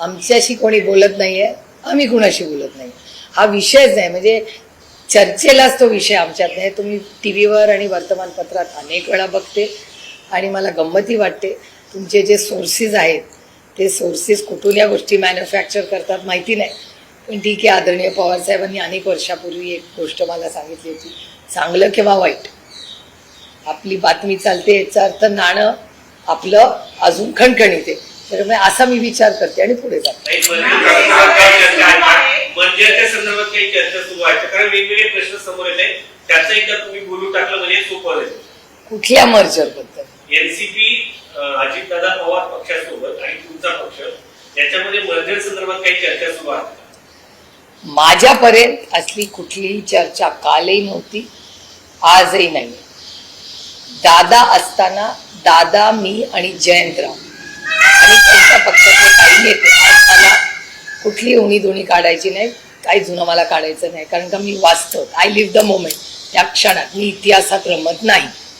आमच्याशी कोणी बोलत नाहीये, आम्ही कुणाशी बोलत नाही, हा विषयच नाही. म्हणजे चर्चेलाच तो विषय आमच्यात नाही. तुम्ही टी व्हीवर आणि वर्तमानपत्रात अनेक वेळा बघते आणि मला गंमती वाटते. तुमचे जे सोर्सेस आहेत ते सोर्सेस कुठून या गोष्टी मॅन्युफॅक्चर करतात माहिती नाही, पण ठीक आहे. आदरणीय पवारसाहेबांनी अनेक वर्षापूर्वी एक गोष्ट मला सांगितली होती, चांगलं किंवा वाईट आपली बातमी चालते याचा अर्थ नाणं आपलं अजून खणखणीत आहे. त्यामुळे असा मी विचार करते आणि पुढे जाते. मर्जरच्या संदर्भात काही चर्चा सुरू आहे, कारण वेगवेगळे प्रश्न समोर येत आहेत, त्याचं एकदा तुम्ही बोलून टाकलं म्हणजे सोपं आहे. कुठल्या मर्जर बद्दल? एनसीपी अजितदादा पवार पक्षासोबत आणि तुमचा पक्ष याच्यामध्ये मर्जर संदर्भात काही चर्चा सुरू आहे? माझ्यापर्यंत असली कुठलीही चर्चा कालही नव्हती, आजही नाही. दादा असताना दादा, मी आणि जयंतराव आणि त्यांच्या पक्षातले काही नेते मला कुठली उणीधुणी काढायची नाही, काही जुनं मला काढायचं नाही, कारण का मी वास्तव, आय लिव्ह द मोमेंट, त्या क्षणात. मी इतिहासात रमत नाही.